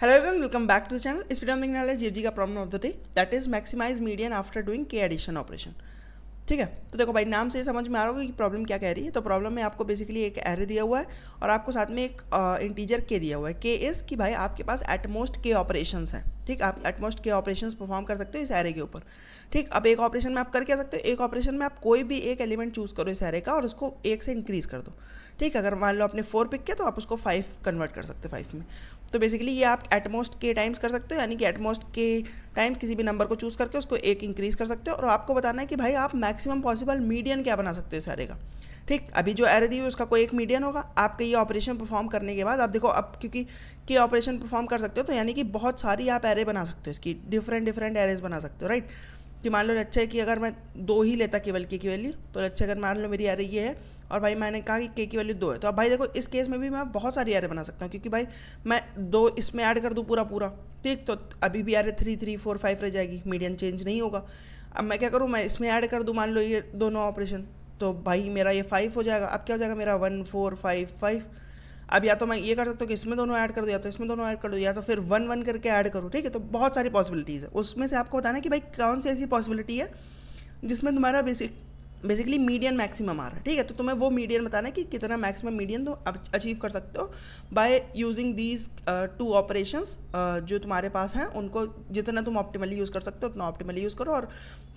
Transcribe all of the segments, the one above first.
Hello everyone, welcome back to the channel. इस video में देखने वाले जीएफजी का problem of the day that is maximise median after doing K addition operation. ठीक है, तो देखो भाई नाम से समझ में आ रहा होगा कि प्रॉब्लम क्या कह रही है। तो प्रॉब्लम में आपको बेसिकली एक एरे दिया हुआ है और आपको साथ में एक इंटीजर के दिया हुआ है। के इज़ कि भाई आपके पास एटमोस्ट के ऑपरेशंस हैं। ठीक, आप एटमोस्ट के ऑपरेशंस परफॉर्म कर सकते हो इस एरे के ऊपर। ठीक, अब एक ऑपरेशन में आप कर क्या सकते हो, एक ऑपरेशन में आप कोई भी एक एलिमेंट चूज़ करो इस एरे का और उसको 1 से इंक्रीज़ कर दो। ठीक, अगर मान लो आपने 4 पिक किया तो आप उसको 5 कन्वर्ट कर सकते हो 5 में। तो बेसिकली ये आप एटमोस्ट के टाइम्स कर सकते हो, यानी कि एटमोस्ट के टाइम्स किसी भी नंबर को चूज़ करके उसको 1 इंक्रीज़ कर सकते हो। और आपको बताना है कि भाई आप मैक्सिमम पॉसिबल मीडियन क्या बना सकते हो इस एरे का। ठीक, अभी जो एरे दी है उसका कोई एक मीडियन होगा। आपके ये ऑपरेशन परफॉर्म करने के बाद आप देखो, अब क्योंकि के ऑपरेशन परफॉर्म कर सकते हो तो यानी कि बहुत सारी आप एरे बना सकते हो, इसकी डिफरेंट एरेज बना सकते हो। राइट, कि मान लो अच्छा है कि अगर मैं 2 ही लेता केवल के की वैल्यू, तो अच्छा अगर मान लो मेरी एरे ये है और भाई मैंने कहा कि के की वैल्यू 2 है, तो अब भाई देखो इस केस में भी मैं बहुत सारी एरे बना सकता हूँ, क्योंकि भाई मैं 2 इसमें ऐड कर दूँ पूरा। ठीक, तो अभी भी एरे 3 3 4 5 रह जाएगी, मीडियन चेंज नहीं होगा। अब मैं क्या करूँ, मैं इसमें ऐड कर दूँ मान लो ये दोनों ऑपरेशन, तो भाई मेरा ये 5 हो जाएगा। अब क्या हो जाएगा मेरा 1 4 5 5। अब या तो मैं ये कर सकता हूँ कि इसमें दोनों ऐड कर दो, या तो इसमें दोनों ऐड कर दो, या तो फिर 1 1 करके ऐड करो। ठीक है, तो बहुत सारी पॉसिबिलिटीज़ है। उसमें से आपको बताना है कि भाई कौन सी ऐसी पॉसिबिलिटी है जिसमें तुम्हारा बेसिकली मीडियन मैक्सिमम आ रहा है। ठीक है, तो तुम्हें वो मीडियन बताना है कि कितना मैक्सिमम मीडियन तुम अचीव कर सकते हो बाय यूजिंग दीज 2 ऑपरेशंस जो तुम्हारे पास हैं। उनको जितना तुम ऑप्टिमली यूज़ कर सकते हो उतना ऑप्टिमली यूज़ करो और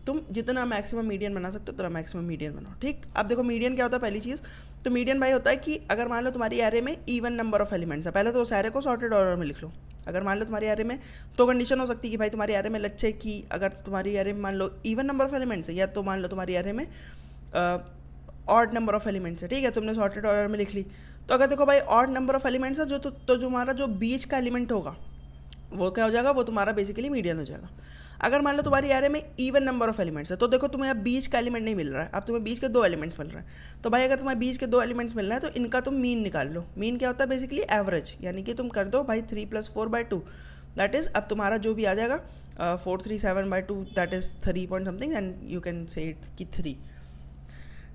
तुम जितना मैक्सिमम मीडियन बना सकते हो उतना मैक्सिमम मीडियन बनाओ। ठीक, अब देखो मीडियन क्या होता है। पहली चीज़ तो मीडियन भाई होता है कि अगर मान लो तुम्हारी एरे में इवन नंबर ऑफ एलिमेंट्स है, पहले तो उस एरे को सॉर्टेड ऑर्डर में लिख लो। अगर मान लो तुम्हारी एरे में तो कंडीशन हो सकती है कि भाई तुम्हारी एरे में लच्छे कि अगर तुम्हारी एरे में मान लो इवन नंबर ऑफ एलिमेंट्स है, या तो मान लो तुम्हारी एरे में ऑड नंबर ऑफ एलिमेंट्स है। ठीक है, तुमने सॉर्टेड ऑर्डर में लिख ली। तो अगर देखो भाई ऑड नंबर ऑफ एलिमेंट्स है जो तो तुम्हारा जो बीच का एलिमेंट होगा वो क्या हो जाएगा, वो तुम्हारा बेसिकली मीडियन हो जाएगा। अगर मान लो तुम्हारी एरे में इवन नंबर ऑफ एलिमेंट्स है, तो देखो तुम्हें अब बीच का एलिमेंट नहीं मिल रहा है, अब तुम्हें बीच के 2 एलिमेंट्स मिल रहे हैं। तो भाई अगर तुम्हें बीच के 2 एलिमेंट्स मिल रहे हैं तो इनका तुम मीन निकाल लो। मीन क्या होता है बेसिकली एवरेज, यानी कि तुम कर दो भाई 3 + 4/2, दैट इज़ अब तुम्हारा जो भी आ जाएगा 437/2, that is 3 point something and you can से इट कि 3।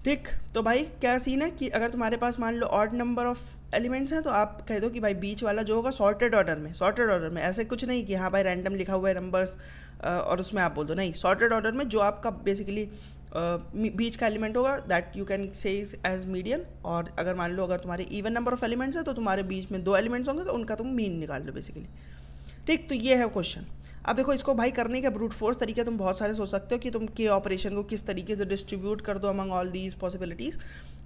ठीक, तो भाई क्या सीन है कि अगर तुम्हारे पास मान लो ऑड नंबर ऑफ एलिमेंट्स हैं तो आप कह दो कि भाई बीच वाला जो होगा सॉर्टेड ऑर्डर में ऐसे कुछ नहीं कि हाँ भाई रैंडम लिखा हुआ है नंबर्स और उसमें आप बोल दो, नहीं, सॉर्टेड ऑर्डर में जो आपका बेसिकली बीच का एलिमेंट होगा that you can say as median. और अगर मान लो अगर तुम्हारे इवन नंबर ऑफ एलिमेंट्स है तो तुम्हारे बीच में 2 एलिमेंट्स होंगे तो उनका तुम मीन निकाल लो बेसिकली। ठीक, तो ये है क्वेश्चन। अब देखो इसको भाई करने के ब्रूट फोर्स तरीके तुम बहुत सारे सोच सकते हो कि तुम के ऑपरेशन को किस तरीके से डिस्ट्रीब्यूट कर दो among all these possibilities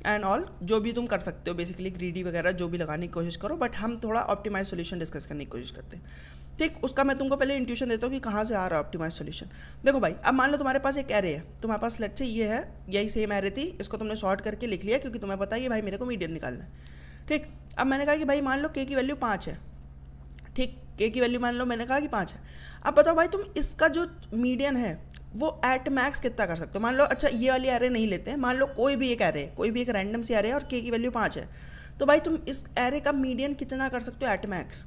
and all, जो भी तुम कर सकते हो बेसिकली ग्रीडी वगैरह जो भी लगाने की कोशिश करो, बट हम थोड़ा ऑप्टिमाइज सोल्यूशन डिस्कस करने की कोशिश करते हैं। ठीक, उसका मैं तुमको पहले इंट्यूशन देता हूँ कि कहाँ से आ रहा है ऑप्टिमाइज सोल्यूशन। देखो भाई अब मान लो तुम्हारे पास एक एरे है, तुम्हारे पास लेट्स से ये है, यही सेम एरे थी, इसको तुमने सॉर्ट करके लिख लिया क्योंकि तुम्हें पता है कि भाई मेरे को मीडियन निकालना है। ठीक, अब मैंने कहा कि भाई मान लो के की वैल्यू 5 है। ठीक, के की वैल्यू मान लो मैंने कहा कि 5 है। अब बताओ भाई तुम इसका जो मीडियन है वो एट मैक्स कितना कर सकते हो। मान लो अच्छा ये वाली एरे नहीं लेते हैं, मान लो कोई भी एक एरे है, कोई भी एक रैंडम सी एरे है और के की वैल्यू 5 है, तो भाई तुम इस एरे का मीडियन कितना कर सकते हो एट मैक्स।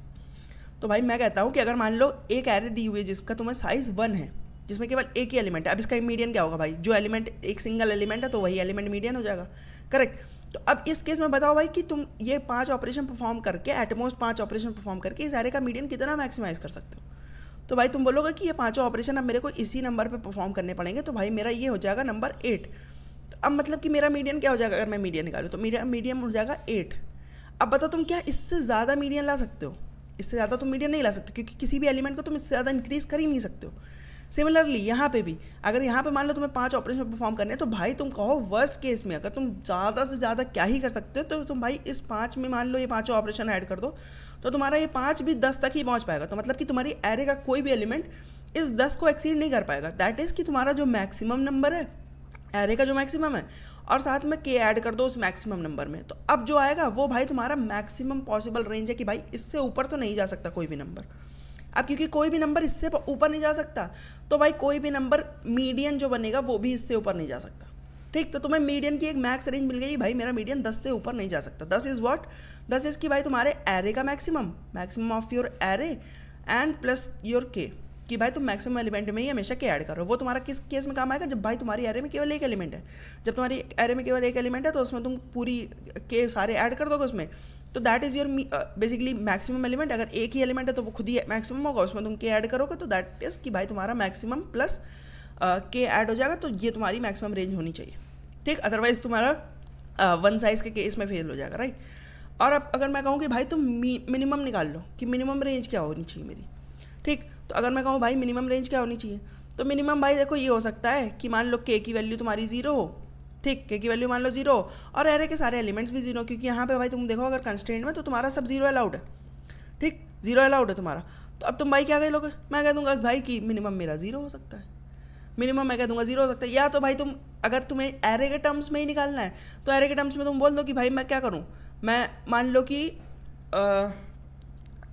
तो भाई मैं कहता हूँ कि अगर मान लो एक एरे दी हुई है जिसका तुम्हें साइज़ 1 है, जिसमें केवल एक ही एलिमेंट है, अब इसका मीडियन क्या होगा भाई, जो एलिमेंट एक सिंगल एलिमेंट है तो वही एलिमेंट मीडियन हो जाएगा। करेक्ट, तो अब इस केस में बताओ भाई कि तुम ये 5 ऑपरेशन परफॉर्म करके, एटमोस्ट 5 ऑपरेशन परफॉर्म करके इस एरे का मीडियन कितना मैक्सिमाइज कर सकते हो। तो भाई तुम बोलोगे कि ये 5 ऑपरेशन अब मेरे को इसी नंबर पे परफॉर्म करने पड़ेंगे, तो भाई मेरा ये हो जाएगा नंबर 8। तो अब मतलब कि मेरा मीडियन क्या हो जाएगा, अगर मैं मीडियन निकालूँ तो मेरा मीडियन हो जाएगा 8। अब बताओ तुम क्या इससे ज़्यादा मीडियन ला सकते हो, इससे ज़्यादा तुम मीडियन नहीं ला सकते क्योंकि किसी भी एलिमेंट को तुम इससे ज़्यादा इंक्रीज़ कर ही नहीं सकते हो। सिमिलरली यहाँ पे भी अगर यहाँ पे मान लो तुम्हें 5 ऑपरेशन परफॉर्म करने हैं तो भाई तुम कहो वर्स्ट केस में अगर तुम ज़्यादा से ज़्यादा क्या ही कर सकते हो, तो तुम भाई इस 5 में मान लो ये 5 ऑपरेशन ऐड कर दो तो तुम्हारा ये 5 भी 10 तक ही पहुँच पाएगा। तो मतलब कि तुम्हारी एरे का कोई भी एलिमेंट इस 10 को एक्सीड नहीं कर पाएगा। दैट इज़ कि तुम्हारा जो मैक्सिमम नंबर है एरे का, जो मैक्सिमम है, और साथ में के ऐड कर दो उस मैक्सिमम नंबर में, तो अब जो आएगा वो भाई तुम्हारा मैक्सिमम पॉसिबल रेंज है कि भाई इससे ऊपर तो नहीं जा सकता कोई भी नंबर। अब क्योंकि कोई भी नंबर इससे ऊपर नहीं जा सकता तो भाई कोई भी नंबर मीडियन जो बनेगा वो भी इससे ऊपर नहीं जा सकता। ठीक, तो तुम्हें मीडियन की एक मैक्स रेंज मिल गई, भाई मेरा मीडियन 10 से ऊपर नहीं जा सकता। 10 इज़ व्हाट, 10 इज़ कि भाई तुम्हारे एरे का maximum of your array and plus your के, कि भाई तुम मैक्सिमम एलिमेंट में ही हमेशा के ऐड करो। वो तुम्हारा किस केस में काम आएगा, जब भाई तुम्हारी एरे में केवल एक एलिमेंट है। जब तुम्हारी एरे में केवल एक एलिमेंट है तो उसमें तुम पूरी के सारे ऐड कर दोगे उसमें, तो that is your basically maximum element. अगर एक ही एलिमेंट है तो वो खुद ही मैक्सिमम होगा, उसमें तुम के ऐड करोगे तो दैट इज़ कि भाई तुम्हारा मैक्सिमम प्लस के ऐड हो जाएगा, तो ये तुम्हारी मैक्सिमम रेंज होनी चाहिए, ठीक। अदरवाइज तुम्हारा वन साइज़ के केस में फेल हो जाएगा, राइट। और अब अगर मैं कहूँ कि भाई तुम मिनिमम निकाल लो कि मिनिमम रेंज क्या होनी चाहिए मेरी, ठीक। तो अगर मैं कहूँ भाई मिनिमम रेंज क्या होनी चाहिए, तो मिनिमम भाई देखो ये हो सकता है कि मान लो के की वैल्यू तुम्हारी 0 हो, ठीक, के की वैल्यू मान लो 0 और एरे के सारे एलिमेंट्स भी 0, क्योंकि यहाँ पे भाई तुम देखो अगर कंस्ट्रेंट में तो तुम्हारा सब 0 अलाउड है, ठीक, 0 अलाउड है तुम्हारा। तो अब तुम भाई क्या कह लोगे, मैं कह दूँगा भाई कि मिनिमम मेरा 0 हो सकता है, मिनिमम मैं कह दूँगा 0 हो सकता है। या तो भाई तुम अगर तुम्हें एरे के टर्म्स में ही निकालना है तो एरे के टर्म्स में तुम बोल दो कि भाई मैं क्या करूँ, मैं मान लो कि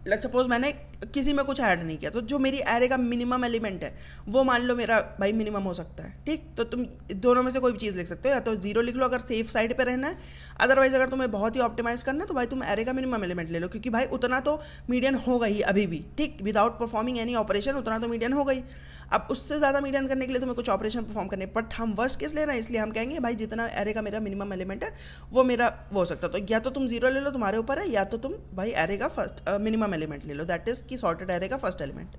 लेट्स सपोज मैंने किसी में कुछ ऐड नहीं किया, तो जो मेरी एरे का मिनिमम एलिमेंट है वो मान लो मेरा भाई मिनिमम हो सकता है, ठीक। तो तुम दोनों में से कोई भी चीज़ लिख सकते हो, या तो 0 लिख लो अगर सेफ साइड पे रहना है, अदरवाइज अगर तुम्हें बहुत ही ऑप्टिमाइज करना है तो भाई तुम एरे का मिनिमम एलिमेंट ले लो, क्योंकि भाई उतना तो मीडियन होगा ही अभी भी, ठीक, विदाउट परफॉर्मिंग एनी ऑपरेशन उतना तो मीडियन होगा ही। अब उससे ज़्यादा मीडियन करने के लिए तुम्हें कुछ ऑपरेशन परफॉर्म करने, बट हम वर्स्ट केस ले रहे हैं इसलिए हम कहेंगे भाई जितना एरे का मेरा मिनिमम एलिमेंट है वो मेरा वो हो सकता है। तो या तो तुम 0 ले लो, तुम्हारे ऊपर है, या तो तुम भाई एरे का फर्स्ट मिनिमम एलिमेंट ले लो, दैट इज़ की सॉर्टेड एरे का फर्स्ट एलिमेंट,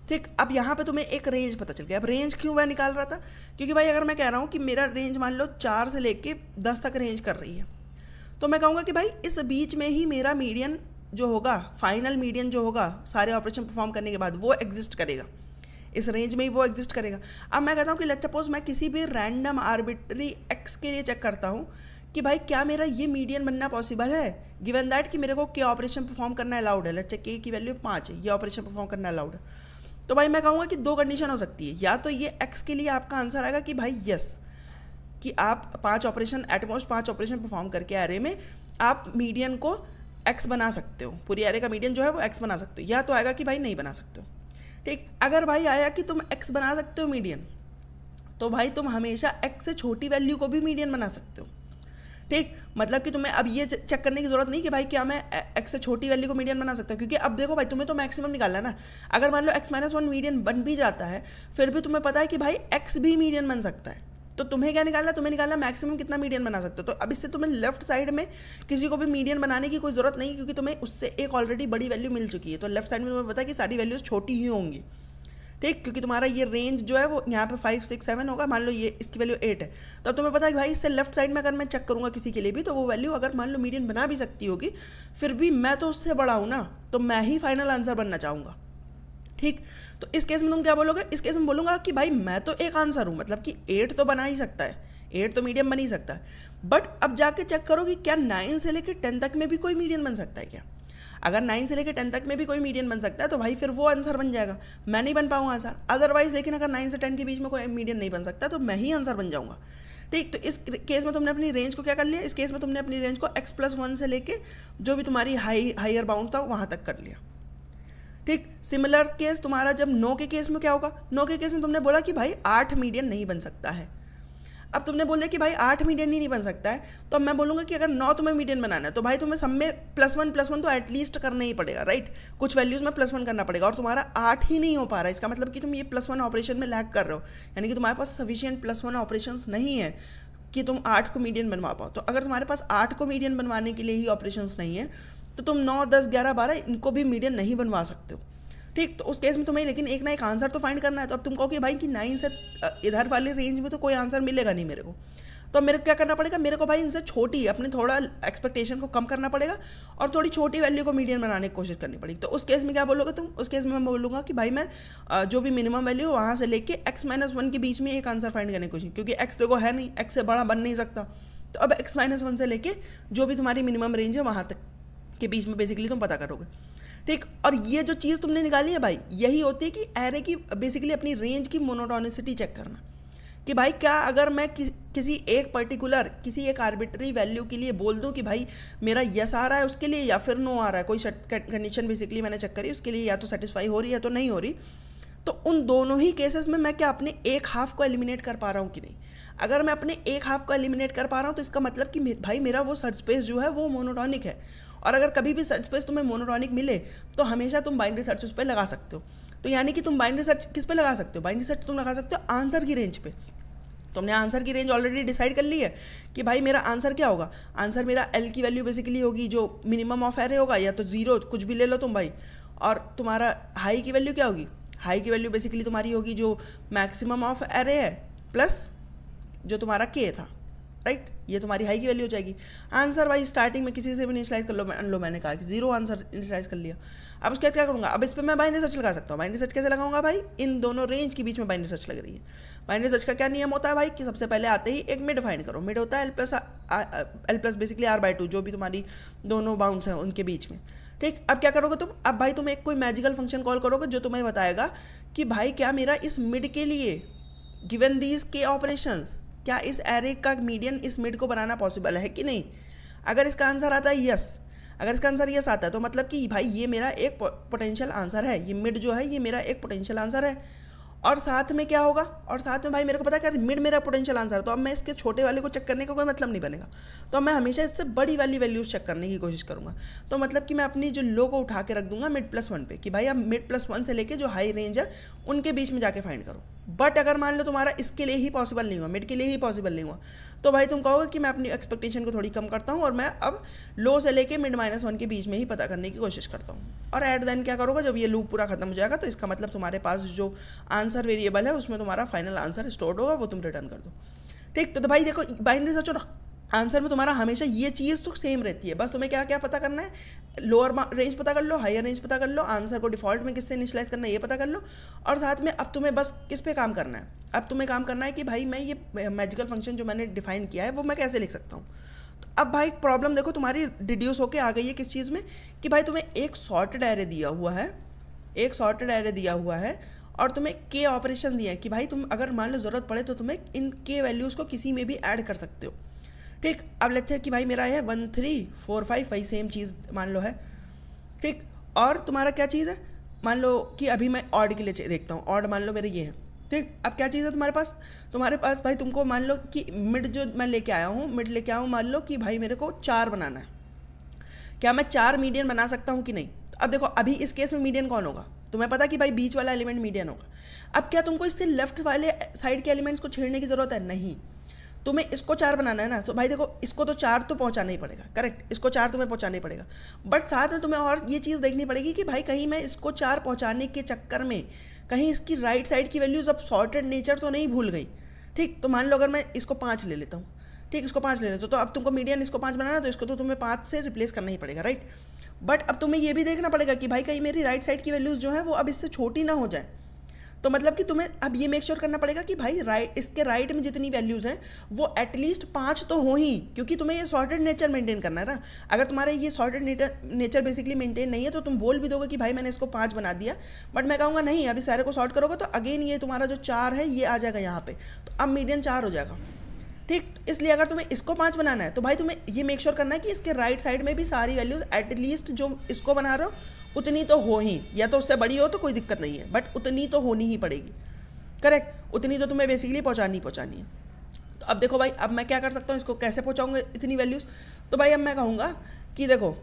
ठीक। अब यहाँ पे तुम्हें एक रेंज पता चल गया। अब रेंज क्यों मैं निकाल रहा था, क्योंकि भाई अगर मैं कह रहा हूँ कि मेरा रेंज मान लो 4 से लेके 10 तक रेंज कर रही है, तो मैं कहूँगा कि भाई इस बीच में ही मेरा मीडियन जो होगा, फाइनल मीडियन जो होगा सारे ऑपरेशन परफॉर्म करने के बाद वो एग्जिस्ट करेगा, इस रेंज में ही वो एग्जिस्ट करेगा। अब मैं कहता हूँ कि लेट्स सपोज मैं किसी भी रैंडम आर्बिट्री एक्स के लिए चेक करता हूँ कि भाई क्या मेरा ये मीडियन बनना पॉसिबल है, गिवन दैट कि मेरे को के ऑपरेशन परफॉर्म करना अलाउड है, लेट्स से के की वैल्यू 5 है, ये ऑपरेशन परफॉर्म करना अलाउड है। तो भाई मैं कहूँगा कि 2 कंडीशन हो सकती है, या तो ये एक्स के लिए आपका आंसर आएगा कि भाई यस, कि आप 5 ऑपरेशन एटमोस्ट 5 ऑपरेशन परफॉर्म करके एरे में आप मीडियन को एक्स बना सकते हो, पूरी एरे का मीडियन जो है वो एक्स बना सकते हो, या तो आएगा कि भाई नहीं बना सकते हो, ठीक। अगर भाई आया कि तुम एक्स बना सकते हो मीडियन, तो भाई तुम हमेशा एक्स से छोटी वैल्यू को भी मीडियन बना सकते हो, ठीक। मतलब कि तुम्हें अब ये चेक करने की जरूरत नहीं कि भाई क्या मैं एक्स से छोटी वैल्यू को मीडियन बना सकता हूँ, क्योंकि अब देखो भाई तुम्हें तो मैक्सिमम निकालना है ना। अगर मान लो x-1 मीडियन बन भी जाता है, फिर भी तुम्हें पता है कि भाई x भी मीडियन बन सकता है, तो तुम्हें क्या निकालना है, तुम्हें निकालना मैक्सिमम कितना मीडियन बना सकते हो। तो अब इससे तुम्हें लेफ्ट साइड में किसी को भी मीडियन बनाने की कोई जरूरत नहीं, क्योंकि तुम्हें उससे एक ऑलरेडी बड़ी वैल्यू मिल चुकी है, तो लेफ्ट साइड में तुम्हें पता है कि सारी वैल्यूज छोटी ही होंगी, ठीक, क्योंकि तुम्हारा ये रेंज जो है वो यहाँ पे 5, 6, 7 होगा, मान लो ये इसकी वैल्यू 8 है, तो अब तुम्हें पता है कि भाई इससे लेफ्ट साइड में अगर मैं चेक करूँगा किसी के लिए भी, तो वो वैल्यू अगर मान लो मीडियन बना भी सकती होगी, फिर भी मैं तो उससे बड़ा हूँ ना, तो मैं ही फाइनल आंसर बनना चाहूँगा, ठीक। तो इस केस में तुम क्या बोलोगे, इस केस में बोलूँगा कि भाई मैं तो एक आंसर हूँ, मतलब कि 8 तो बना ही सकता है, 8 तो मीडियम बन ही सकता है, बट अब जाके चेक करो कि क्या 9 से लेकर 10 तक में भी कोई मीडियन बन सकता है क्या। अगर 9 से लेकर 10 तक में भी कोई मीडियन बन सकता है तो भाई फिर वो आंसर बन जाएगा, मैं नहीं बन पाऊंगा आंसर। अदरवाइज लेकिन अगर 9 से 10 के बीच में कोई मीडियन नहीं बन सकता तो मैं ही आंसर बन जाऊंगा, ठीक। तो इस केस में तुमने अपनी रेंज को क्या कर लिया, इस केस में तुमने अपनी रेंज को x+1 से लेके जो भी तुम्हारी हायर बाउंड था वहाँ तक कर लिया, ठीक। सिमिलर केस तुम्हारा जब 9 के केस में क्या होगा, 9 के केस में तुमने बोला कि भाई 8 मीडियन नहीं बन सकता है। अब तुमने बोल दिया कि भाई 8 मीडियन ही नहीं बन सकता है, तो अब मैं बोलूँगा कि अगर 9 तुम्हें मीडियन बनाना है तो भाई तुम्हें सब में +1 तो एटलीस्ट करना ही पड़ेगा, राइट। कुछ वैल्यूज़ में +1 करना पड़ेगा, और तुम्हारा 8 ही नहीं हो पा रहा है, इसका मतलब कि तुम ये +1 ऑपरेशन में लैग कर रहे हो, यानी कि तुम्हारे पास सफिशिएंट +1 ऑपरेशंस नहीं है कि तुम 8 को मीडियन बनवा पाओ। तो अगर तुम्हारे पास 8 को मीडियन बनवाने के लिए ही ऑपरेशंस नहीं है तो तुम 9, 10, 11, 12 इनको भी मीडियन नहीं बनवा सकते हो, ठीक। तो उस केस में तुम्हें लेकिन एक ना एक आंसर तो फाइंड करना है। तो अब तुम कहो कि भाई कि 9 से इधर वाले रेंज में तो कोई आंसर मिलेगा नहीं मेरे को, तो मेरे को क्या करना पड़ेगा, मेरे को भाई इनसे छोटी अपने थोड़ा एक्सपेक्टेशन को कम करना पड़ेगा और थोड़ी छोटी वैल्यू को मीडियन बनाने की कोशिश करनी पड़ेगी। तो उस केस में क्या बोलोगे तुम, उस केस में मैं बोलूँगा कि भाई मैं जो भी मिनिमम वैल्यू है वहाँ से लेके x-1 के बीच में एक आंसर फाइंड करने की कोशिश, क्योंकि x देखो है नहीं, x से बड़ा बन नहीं सकता, तो अब x-1 से लेके जो भी तुम्हारी मिनिमम रेंज है वहाँ तक के बीच में बेसिकली तुम पता करोगे, ठीक। और ये जो चीज़ तुमने निकाली है भाई यही होती है कि एरे की बेसिकली अपनी रेंज की मोनोटोनिसिटी चेक करना, कि भाई क्या अगर मैं किसी एक पर्टिकुलर किसी एक आर्बिट्री वैल्यू के लिए बोल दूं कि भाई मेरा यस आ रहा है उसके लिए या फिर नो आ रहा है, कोई कंडीशन बेसिकली मैंने चेक करी उसके लिए या तो सेटिस्फाई हो रही है या तो नहीं हो रही, तो उन दोनों ही केसेस में मैं क्या अपने एक हाफ को एलिमिनेट कर पा रहा हूँ कि नहीं। अगर मैं अपने एक हाफ को एलिमिनेट कर पा रहा हूँ तो इसका मतलब कि भाई मेरा वो सर्च स्पेस जो है वो मोनोटॉनिक है, और अगर कभी भी सर्च स्पेस तुम्हें मोनोटॉनिक मिले तो हमेशा तुम बाइनरी सर्च उस पर लगा सकते हो। तो यानी कि तुम बाइनरी सर्च किस पे लगा सकते हो, बाइनरी सर्च तुम लगा सकते हो आंसर की रेंज पे, तुमने आंसर की रेंज ऑलरेडी डिसाइड कर ली है कि भाई मेरा आंसर क्या होगा। आंसर मेरा एल की वैल्यू बेसिकली होगी जो मिनिमम ऑफ एरे होगा, या तो जीरो कुछ भी ले लो तुम भाई, और तुम्हारा हाई की वैल्यू क्या होगी, हाई की वैल्यू बेसिकली तुम्हारी होगी जो मैक्सिमम ऑफ एरे है प्लस जो तुम्हारा के था, राइट। ये तुम्हारी हाई की वैल्यू हो जाएगी। आंसर भाई स्टार्टिंग में किसी से भी इनिशियलाइज कर लो मैंने कहा कि 0 आंसर इनिशियलाइज कर लिया। अब उसके बाद क्या करूँगा, अब इस पर मैं बाइनरी सर्च लगा सकता हूँ। बाइनरी सर्च कैसे लगाऊंगा भाई, इन दोनों रेंज के बीच में बाइनरी सर्च लग रही है। बाइनरी सर्च का क्या नियम होता है भाई कि सबसे पहले आते ही एक मिड फाइंड करो। मिड होता है एल प्लस बेसिकली r/2, जो भी तुम्हारी दोनों बाउंड्स हैं उनके बीच में, ठीक। अब क्या करोगे तुम, अब भाई तुम एक कोई मैजिकल फंक्शन कॉल करोगे जो तुम्हें बताएगा कि भाई क्या मेरा इस मिड के लिए गिवन दीज के ऑपरेशंस, क्या इस एरे का मीडियन इस मिड को बनाना पॉसिबल है कि नहीं। अगर इसका आंसर आता है यस, अगर इसका आंसर यस आता है तो मतलब कि भाई ये मेरा एक पोटेंशियल आंसर है, ये मिड जो है ये मेरा एक पोटेंशियल आंसर है। और साथ में क्या होगा, और साथ में भाई मेरे को पता है कि मिड मेरा पोटेंशियल आंसर है, तो अब मैं इसके छोटे वाले को चेक करने का कोई मतलब नहीं बनेगा, तो अब मैं हमेशा इससे बड़ी वाली वैल्यूज चेक करने की कोशिश करूँगा। तो मतलब कि मैं अपनी जो लो को उठा के रख दूंगा मिड +1 पे कि भाई अब मिड +1 से लेके जो हाई रेंज है उनके बीच में जाके फाइंड करो। बट अगर मान लो तुम्हारा इसके लिए ही पॉसिबल नहीं हुआ, मिड के लिए ही पॉसिबल नहीं हुआ, तो भाई तुम कहोगे कि मैं अपनी एक्सपेक्टेशन को थोड़ी कम करता हूँ और मैं अब लो से लेके मिड -1 के बीच में ही पता करने की कोशिश करता हूँ। और एट देन क्या करोगे, जब ये लूप पूरा खत्म हो जाएगा तो इसका मतलब तुम्हारे पास जो आंसर वेरिएबल है उसमें तुम्हारा फाइनल आंसर स्टोर्ड होगा, वो तुम रिटर्न कर दो, ठीक। तो भाई देखो बाइनरी सर्च और आंसर में तुम्हारा हमेशा ये चीज़ तो सेम रहती है, बस तुम्हें क्या क्या पता करना है, लोअर रेंज पता कर लो, हायर रेंज पता कर लो, आंसर को डिफॉल्ट में किससे इनिशियलाइज करना है ये पता कर लो, और साथ में अब तुम्हें बस किस पे काम करना है, अब तुम्हें काम करना है कि भाई मैं ये मैजिकल फंक्शन जो मैंने डिफाइन किया है वो मैं कैसे लिख सकता हूँ। तो अब भाई प्रॉब्लम देखो तुम्हारी डिड्यूस होके आ गई है किस चीज़ में, कि भाई तुम्हें एक सॉर्टेड एरे दिया हुआ है, एक सॉर्टेड एरे दिया हुआ है और तुम्हें के ऑपरेशन दिए हैं कि भाई तुम अगर मान लो ज़रूरत पड़े तो तुम्हें इन के वैल्यूज़ को किसी में भी ऐड कर सकते हो, ठीक। अब लेट्स से कि भाई मेरा है 1 3 4 5 वही सेम चीज़ मान लो है, ठीक। और तुम्हारा क्या चीज़ है, मान लो कि अभी मैं ऑड के लिए देखता हूँ, ऑड मान लो मेरे ये है, ठीक। अब क्या चीज़ है तुम्हारे पास भाई तुमको मान लो कि मिड जो मैं लेके आया हूँ, मिड लेके आया हूँ, मान लो कि भाई मेरे को 4 बनाना है, क्या मैं 4 मीडियन बना सकता हूँ कि नहीं। तो अब देखो अभी इस केस में मीडियन कौन होगा, तुम्हें पता कि भाई बीच वाला एलिमेंट मीडियन होगा। अब क्या तुमको इससे लेफ्ट वाले साइड के एलिमेंट्स को छेड़ने की ज़रूरत है, नहीं, तुम्हें इसको 4 बनाना है ना, तो भाई देखो इसको तो 4 तो पहुंचाना ही पड़ेगा, करेक्ट, इसको 4 तुम्हें पहुंचाना ही पड़ेगा, बट साथ में तुम्हें और ये चीज़ देखनी पड़ेगी कि भाई कहीं मैं इसको 4 पहुंचाने के चक्कर में कहीं इसकी राइट साइड की वैल्यूज अब सॉर्टेड नेचर तो नहीं भूल गई, ठीक। तो मान लो अगर मैं इसको 5 ले लेता हूँ, ठीक, इसको 5 ले लेता हूँ, तो अब तुमको मीडियन इसको 5 बनाना, तो इसको तो तुम्हें 5 से रिप्लेस करना ही पड़ेगा, राइट। बट अब तुम्हें ये भी देखना पड़ेगा कि भाई कहीं मेरी राइट साइड की वैल्यूज़ जो है वो अब इससे छोटी ना हो जाए, तो मतलब कि तुम्हें अब ये मेक श्योर करना पड़ेगा कि भाई इसके राइट में जितनी वैल्यूज़ हैं वो एटलीस्ट 5 तो हो ही, क्योंकि तुम्हें ये सॉर्टेड नेचर मेंटेन करना है ना। अगर तुम्हारा ये सॉर्टेड नेचर बेसिकली मेंटेन नहीं है तो तुम बोल भी दोगे कि भाई मैंने इसको 5 बना दिया, बट मैं कहूँगा नहीं, अभी सारे को सॉर्ट करोगे तो अगेन ये तुम्हारा जो 4 है ये आ जाएगा यहाँ पे, तो अब मीडियन 4 हो जाएगा, ठीक। इसलिए अगर तुम्हें इसको 5 बनाना है तो भाई तुम्हें ये मेक श्योर करना है कि इसके राइट साइड में भी सारी वैल्यूज़ एटलीस्ट जो इसको बना रहे हो उतनी तो हो ही, या तो उससे बड़ी हो तो कोई दिक्कत नहीं है, बट उतनी तो होनी ही पड़ेगी, करेक्ट, उतनी तो तुम्हें बेसिकली पहुंचानी है। तो अब देखो भाई अब मैं क्या कर सकता हूँ, इसको कैसे पहुंचाऊंगा इतनी वैल्यूज़। तो भाई अब मैं कहूँगा कि देखो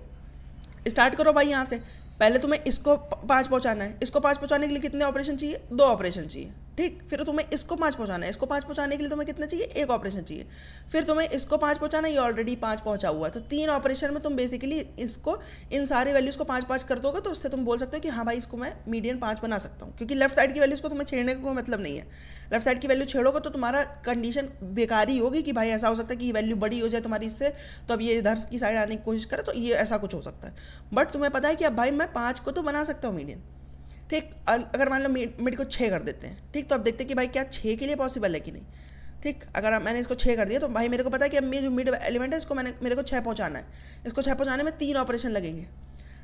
स्टार्ट करो भाई यहाँ से, पहले तुम्हें इसको 5 पहुँचाना है, इसको 5 पहुँचाने के लिए कितने ऑपरेशन चाहिए, 2 ऑपरेशन चाहिए, ठीक। फिर तुम्हें इसको 5 पहुँचाना है, इसको 5 पहुँचाने के लिए तुम्हें कितना चाहिए, 1 ऑपरेशन चाहिए। फिर तुम्हें इसको 5 पहुँचाना, ये ऑलरेडी 5 पहुँचा हुआ है, तो 3 ऑपरेशन में तुम बेसिकली इसको इन सारे वैल्यूज़ को 5 कर दोगे, तो उससे तुम बोल सकते हो कि हाँ भाई इसको मैं मीडियन 5 बना सकता हूँ, क्योंकि लेफ्ट साइड की वैल्यूज़ को तुम्हें छेड़ने का कोई मतलब नहीं है। लेफ्ट साइड की वैल्यू छेड़ोगे तो तुम्हारा कंडीशन बेकार ही होगी कि भाई ऐसा हो सकता है कि ये वैल्यू बड़ी हो जाए तुम्हारी इससे, तो अब ये इधर की साइड आने की कोशिश करे, तो ये ऐसा कुछ हो सकता है। बट तुम्हें पता है कि अब भाई मैं 5 को तो बना सकता हूँ मीडियन, ठीक। अगर मान लो मिड को 6 कर देते हैं, ठीक, तो अब देखते हैं कि भाई क्या 6 के लिए पॉसिबल है कि नहीं, ठीक। अगर मैंने इसको 6 कर दिया तो भाई मेरे को पता है कि अब मेरे जो मिड एलिमेंट है इसको मेरे को 6 पहुँचाना है, इसको 6 पहुँचाने में 3 ऑपरेशन लगेंगे,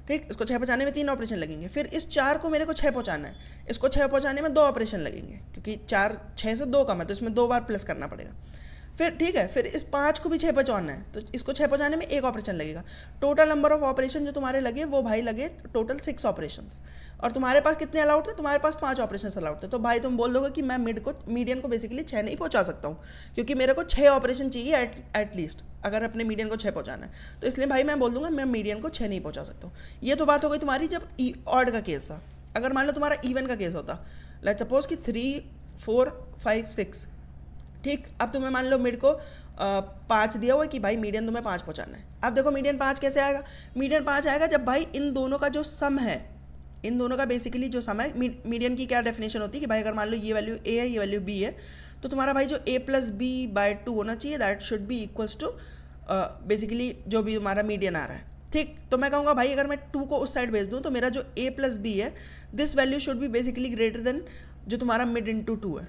ठीक। इसको 6 पहुँचाने में 3 ऑपरेशन लगेंगे। फिर इस 4 को मेरे को 6 पहुँचाना है, इसको 6 पहुँचाने में 2 ऑपरेशन लगेंगे, क्योंकि 6 से 2 कम है तो इसमें 2 बार प्लस करना पड़ेगा। फिर ठीक है, फिर इस 5 को भी 6 पहुँचाना है, तो इसको 6 पहुँचाने में 1 ऑपरेशन लगेगा। टोटल नंबर ऑफ ऑपरेशन जो तुम्हारे लगे वो भाई लगे टोटल 6 ऑपरेशंस, और तुम्हारे पास कितने अलाउड थे, तुम्हारे पास 5 ऑपरेशन अलाउड थे। तो भाई तुम बोल दोगे कि मैं मीडियन को बेसिकली 6 नहीं पहुँचा सकता हूँ, क्योंकि मेरे को 6 ऑपरेशन चाहिए एटलीस्ट अगर अपने मीडियन को 6 पहुँचाना है, तो इसलिए भाई मैं बोल दूंगा मैं मीडियन को 6 नहीं पहुँचा सकता हूँ। ये तो बात हो गई तुम्हारी जब ऑड का केस था। अगर मान लो तुम्हारा इवन का केस होता, लेट्स सपोज कि 3 4 5 6, ठीक, अब तुम्हें मान लो मिड को 5 दिया हुआ है कि भाई मीडियन तुम्हें 5 पहुंचाना है। अब देखो मीडियन 5 कैसे आएगा, मीडियन 5 आएगा जब भाई इन दोनों का जो सम है, इन दोनों का बेसिकली जो सम है, मीडियन की क्या डेफिनेशन होती है कि भाई अगर मान लो ये वैल्यू ए है, ये वैल्यू बी है, तो तुम्हारा भाई जो a प्लस बी बाय 2 होना चाहिए, that should be equals to basically जो भी तुम्हारा मीडियन आ रहा है। ठीक, तो मैं कहूँगा भाई अगर मैं 2 को उस साइड भेज दूँ तो मेरा जो a प्लस बी है, this value should be basically greater than जो तुम्हारा मिड इंटू 2 है।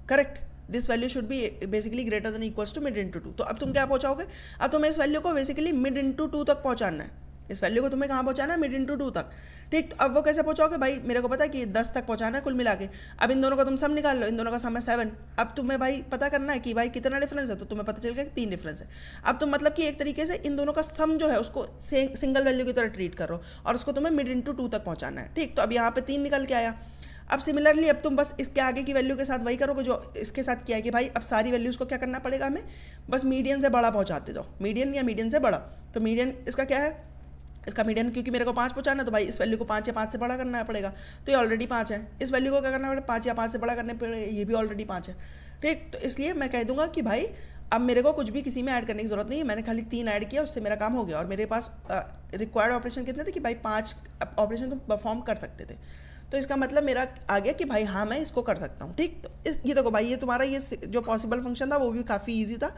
Correct, this value should be basically greater than equals to mid into 2। तो अब तुम क्या पहुँचाओगे, अब तुम्हें इस वैल्यू को बेसिकली मिड इंटू 2 तक पहुँचाना है। इस वैल्यू को तुम्हें कहाँ पहुँचाना है, मिड इंटू 2 तक। ठीक, तो अब वो कैसे पहुँचाओगे भाई, मेरे को पता है कि 10 तक पहुँचाना है कुल मिला के। अब इन दोनों का तुम सम निकाल लो, इन दोनों का सम है 7। अब तुम्हें भाई पता करना है कि भाई कितना डिफरेंस है, तो तुम्हें पता चल गया कि 3 डिफरेंस है। अब तुम मतलब कि एक तरीके से इन दोनों का सम जो है उसको सिंगल वैल्यू की तरह ट्रीट करो और उसको तुम्हें मिड इंटू 2 तक पहुँचाना है। ठीक, तो अब यहाँ पे 3 निकल के आया। अब सिमिलरली अब तुम बस इसके आगे की वैल्यू के साथ वही करोगे जो इसके साथ किया है कि भाई अब सारी वैल्यूज़ को क्या करना पड़ेगा हमें, बस मीडियन से बड़ा पहुँचाते जाओ, मीडियन या मीडियन से बड़ा। तो मीडियन इसका क्या है, इसका मीडियन क्योंकि मेरे को 5 पहुँचाना है तो भाई इस वैल्यू को 5 या 5 से बड़ा करना पड़ेगा, तो ये ऑलरेडी 5 है। इस वैल्यू को क्या करना पड़ेगा, 5 या 5 से बड़ा करने पड़ेगा, ये भी ऑलरेडी 5 है। ठीक, तो इसलिए मैं कह दूंगा कि भाई अब मेरे को कुछ भी किसी में ऐड करने की जरूरत नहीं है, मैंने खाली 3 ऐड किया, उससे मेरा काम हो गया। और मेरे पास रिक्वायर्ड ऑपरेशन कितने थे कि भाई 5 ऑपरेशन तुम परफॉर्म कर सकते थे। तो इसका मतलब मेरा आ गया कि भाई हाँ मैं इसको कर सकता हूँ। ठीक, तो ये देखो भाई, ये तुम्हारा ये जो पॉसिबल फंक्शन था वो भी काफ़ी ईजी था।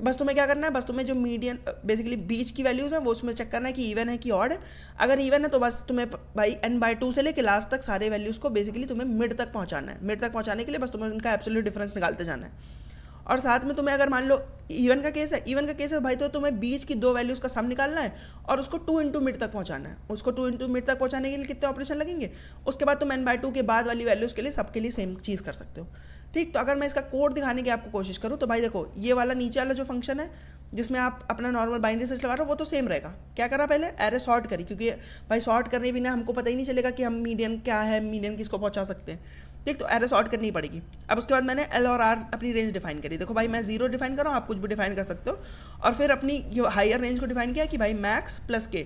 बस तुम्हें क्या करना है, बस तुम्हें जो मीडियन बेसिकली बीच की वैल्यूज़ हैं वो उसमें चेक करना है कि इवन है कि ऑड है। अगर इवन है तो बस तुम्हें भाई n/2 से लेके लास्ट तक सारे वैल्यूज़ को बेसिकली तुम्हें मिड तक पहुंचाना है। मिड तक पहुंचाने के लिए बस तुम्हें उनका एब्सोल्यूट डिफरेंस निकालते जाना है। और साथ में तुम्हें अगर मान लो इवन का केस है, इवन का केस है भाई, तो तुम्हें बीच की 2 वैल्यूज़ का सम निकालना है और उसको 2 इंटू मिड तक पहुंचाना है। उसको 2 इंटू मिड तक पहुंचाने के लिए कितने ऑपरेशन लगेंगे, उसके बाद तुम n/2 के बाद वाली वैल्यूज़ के लिए सबके लिए सेम चीज़ कर सकते हो। ठीक, तो अगर मैं इसका कोड दिखाने की आपको कोशिश करूँ तो भाई देखो, ये वाला नीचे वाला जो फंक्शन है जिसमें आप अपना नॉर्मल बाइनरी सर्च लगा रहे हो वो तो सेम रहेगा। क्या करा पहले, एरे सॉर्ट करी, क्योंकि भाई सॉर्ट करने बिना हमको पता ही नहीं चलेगा कि हम मीडियन क्या है, मीडियन किसको पहुंचा सकते हैं। ठीक, तो एरे सॉर्ट करनी पड़ेगी। अब उसके बाद मैंने एल और आर अपनी रेंज डिफाइन करी। देखो भाई मैं 0 डिफाइन कर रहा हूँ, आप कुछ भी डिफाइन कर सकते हो। और फिर अपनी हायर रेंज को डिफाइन किया कि भाई मैक्स प्लस के।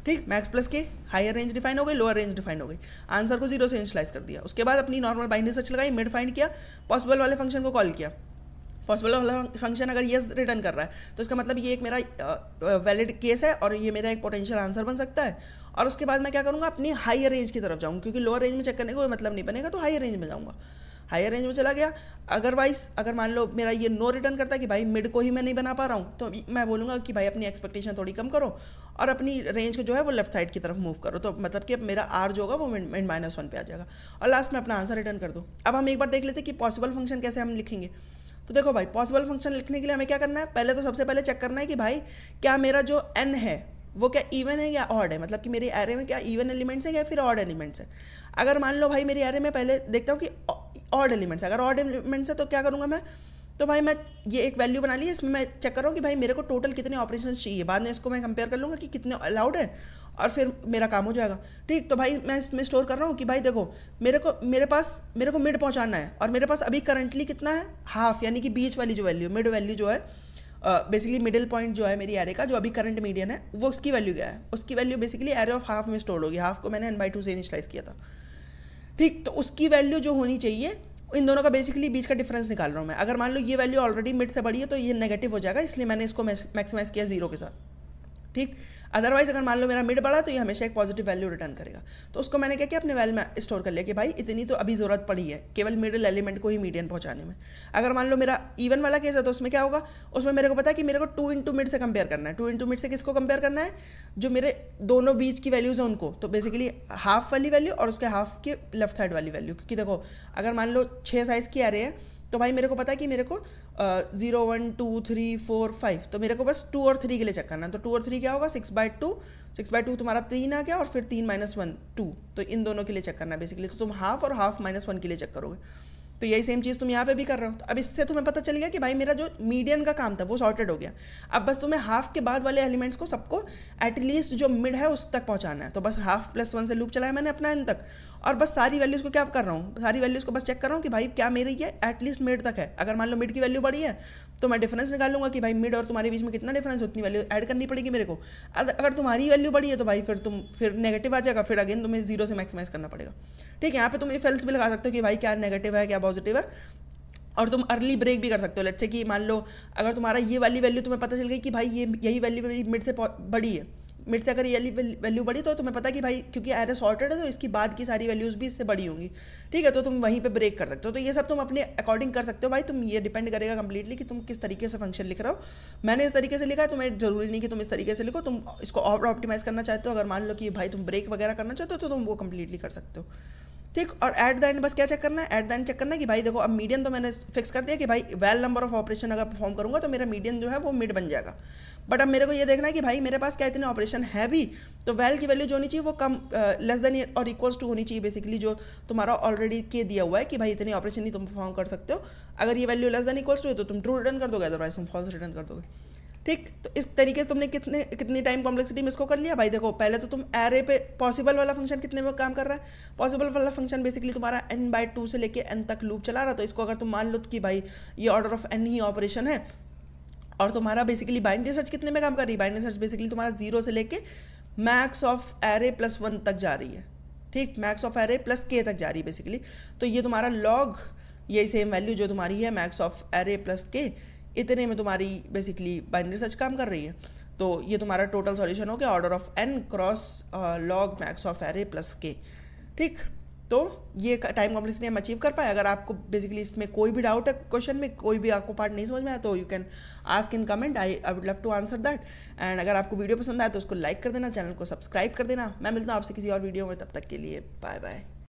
ठीक, मैक्स प्लस के, हायर रेंज डिफाइन हो गई, लोअर रेंज डिफाइन हो गई। आंसर को 0 से इनिशियलाइज कर दिया। उसके बाद अपनी नॉर्मल बाइनरी सर्च लगाई, मिड फाइंड किया, पॉसिबल वाले फंक्शन को कॉल किया। पॉसिबल वाला फंक्शन अगर येस रिटर्न कर रहा है तो इसका मतलब ये एक मेरा वैलिड केस है और ये मेरा एक पोटेंशियल आंसर बन सकता है। और उसके बाद मैं क्या करूँगा, अपनी हायर रेंज की तरफ जाऊँगा, क्योंकि लोअर रेंज में चेक करने का कोई मतलब नहीं बनेगा, तो हायर रेंज में जाऊँगा। हायर रेंज में चला गया। अदरवाइज अगर मान लो मेरा ये नो रिटर्न करता है कि भाई मिड को ही मैं नहीं बना पा रहा हूँ, तो मैं बोलूँगा कि भाई अपनी एक्सपेक्टेशन थोड़ी कम करो और अपनी रेंज को जो है वो लेफ्ट साइड की तरफ मूव करो। तो मतलब कि अब मेरा आर जो होगा वो -1 पे आ जाएगा और लास्ट में अपना आंसर रिटर्न कर दो। अब हम एक बार देख लेते हैं कि पॉसिबल फंक्शन कैसे हम लिखेंगे। तो देखो भाई, पॉसिबल फंक्शन लिखने के लिए हमें क्या करना है, पहले तो सबसे पहले चेक करना है कि भाई क्या मेरा जो n है वो क्या इवन है या ऑड है, मतलब कि मेरे एरे में क्या इवन एलिमेंट्स है या फिर ऑड एलिमेंट्स है। अगर मान लो भाई मेरे एरे में पहले देखता हूँ कि ऑड एलिमेंट्स है, अगर ऑड एलिमेंट्स है तो क्या करूँगा मैं, तो भाई मैं ये एक वैल्यू बना ली, इसमें मैं चेक कर रहा हूँ कि भाई मेरे को टोटल कितने ऑपरेशन चाहिए। बाद में इसको मैं कंपेयर कर लूँगा कि कितने अलाउड है और फिर मेरा काम हो जाएगा। ठीक, तो भाई मैं इसमें स्टोर कर रहा हूँ कि भाई देखो मेरे को मिड पहुँचाना है और मेरे पास अभी करंटली कितना है, हाफ, यानी कि बीच वाली जो वैल्यू, मिड वैल्यू जो है बेसिकली मिडिल पॉइंट जो है मेरी एरे का, जो अभी करंट मीडियन है, वो उसकी वैल्यू क्या है, उसकी value basically array of half में स्टोर होगी। हाफ को मैंने n/2 से इनिशियलाइज किया था। ठीक, तो उसकी वैल्यू जो होनी चाहिए, इन दोनों का बेसिकली बीच का डिफरेंस निकाल रहा हूँ मैं। अगर मान लो ये वैल्यू ऑलरेडी मिड से बड़ी है तो ये नेगेटिव हो जाएगा, इसलिए मैंने इसको मैक्सिमाइज किया 0 के साथ। ठीक, अदरवाइज अगर मान लो मेरा मिड बढ़ा तो ये हमेशा एक पॉजिटिव वैल्यू रिटर्न करेगा। तो उसको मैंने क्या किया, अपने वैल्यू में स्टोर कर लिया कि भाई इतनी तो अभी ज़रूरत पड़ी है केवल मिडिल एलिमेंट को ही मीडियन पहुंचाने में। अगर मान लो मेरा इवन वाला केस है तो उसमें क्या होगा, उसमें मेरे को पता है कि मेरे को 2 इंटू मिड से कंपेयर करना है। 2 इंटू मिड से किसको कंपेयर करना है, जो मेरे दोनों बीच की वैल्यूज़ हैं उनको, तो बेसिकली हाफ वाली वैल्यू और उसके हाफ के लेफ्ट साइड वाली वैल्यू। क्योंकि देखो अगर मान लो 6 साइज़ की एरे है तो भाई मेरे को पता है कि मेरे को 0 1 2 3 4 5, तो मेरे को बस 2 और 3 के लिए चेक करना है। तो 2 और 3 क्या होगा, 6/2 तुम्हारा 3 आ गया और फिर 3 - 1 2, तो इन दोनों के लिए चेक करना है बेसिकली। तो तुम हाफ और हाफ -1 के लिए चेक करोगे। तो यही सेम चीज़ तुम यहाँ पे भी कर रहे हो। तो अब इससे तुम्हें पता चल गया कि भाई मेरा जो मीडियन का काम था वो सॉर्टेड हो गया। अब बस तुम्हें हाफ के बाद वाले एलिमेंट्स को सबको एटलीस्ट जो मिड है उस तक पहुँचाना है। तो बस हाफ +1 से लूप चलाया मैंने अपना n तक, और बस सारी वैल्यूज़ को क्या कर रहा हूँ, सारी वैल्यूज़ को बस चेक कर रहा हूँ कि भाई क्या मेरी ये एटलीस्ट मिड तक है। अगर मान लो मिड की वैल्यू बड़ी है तो मैं डिफरेंस निकाल लूँगा कि भाई मिड और तुम्हारे बीच में कितना डिफरेंस, उतनी वैल्यू ऐड करनी पड़ेगी मेरे को। अगर तुम्हारी वैल्यू बड़ी है तो भाई फिर नेगेटिव आ जाएगा, फिर अगेन तुम्हें 0 से मैक्सिमाइज करना पड़ेगा। ठीक है, यहाँ पे तुम इफ एल्स भी लगा सकते हो कि भाई क्या नेगेटिव है क्या पॉजिटिव है। और तुम अर्ली ब्रेक भी कर सकते हो। लेट्स से कि मान लो अगर तुम्हारा ये वाली वैल्यू तुम्हें पता चल गई कि भाई ये यही वैल्यू मिड से बड़ी है, मिड से अगर ये वैल्यू बड़ी तो तुम्हें पता कि भाई क्योंकि एरे सॉर्टेड है तो इसकी बाद की सारी वैल्यूज़ भी इससे बड़ी होंगी, ठीक है, तो तुम वहीं पे ब्रेक कर सकते हो। तो ये सब तुम अपने अकॉर्डिंग कर सकते हो भाई, तुम ये डिपेंड करेगा कंप्लीटली कि तुम किस तरीके से फंक्शन लिख रहे हो। मैंने इस तरीके से लिखा है, तुम्हें जरूरी नहीं कि तुम इस तरीके से लिखो, तुम इसको और ऑप्टिमाइज करना चाहते हो, अगर मान लो कि भाई तुम ब्रेक वगैरह करना चाहते हो तो तुम वो कंप्लीटली कर सकते हो, ठीक। और एट द एंड बस क्या चेक करना है, एट द एंड चेक करना है कि भाई देखो अब मीडियन तो मैंने फिक्स कर दिया कि भाई वेल नंबर ऑफ ऑपरेशन अगर परफॉर्म करूंगा तो मेरा मीडियन जो है वो मिड बन जाएगा। बट अब मेरे को ये देखना है कि भाई मेरे पास क्या इतने ऑपरेशन है भी, तो वेल की वैल्यू जो होनी चाहिए वो कम लेस देन और इक्वल्स टू होनी चाहिए बेसिकली, जो तुम्हारा ऑलरेडी के दिया हुआ है कि भाई इतने ऑपरेशन ही तुम परफॉर्म कर सकते हो। अगर ये value less than equals to है तो तुम ट्रू रिटर्न कर दोगे, अदरवाइज तुम फॉल्स रिटर्न कर दोगे, ठीक। तो इस तरीके से तुमने कितनी टाइम कॉम्प्लेक्सिटी में इसको कर लिया भाई। देखो पहले तो तुम एरे पे पॉसिबल वाला फंक्शन कितने में काम कर रहा है, पॉसिबल वाला फंक्शन बेसिकली तुम्हारा n/2 से लेके n तक लूप चला रहा, तो इसको अगर तुम मान लो कि भाई ये order of n he operation है, और तुम्हारा बेसिकली बाइनरी सर्च कितने में काम कर रही है, बाइनरी सर्च बेसिकली तुम्हारा 0 से लेके मैक्स ऑफ एरे प्लस 1 तक जा रही है, ठीक, max of array plus k तक जा रही है बेसिकली। तो ये तुम्हारा लॉग यही सेम वैल्यू जो तुम्हारी है max of array plus k, इतने में तुम्हारी बेसिकली बाइनरी सर्च काम कर रही है। तो ये तुम्हारा टोटल सॉल्यूशन हो गया order of n cross log max of array plus k, ठीक। तो ये टाइम कॉम्प्लेक्सिटी हम अचीव कर पाए। अगर आपको बेसिकली इसमें कोई भी डाउट है, क्वेश्चन में कोई भी आपको पार्ट नहीं समझ में आया तो you can ask in comment, I would love to answer that. And अगर आपको वीडियो पसंद आए तो उसको लाइक कर देना, चैनल को सब्सक्राइब कर देना। मैं मिलता हूँ आपसे किसी और वीडियो में, तब तक के लिए बाय बाय।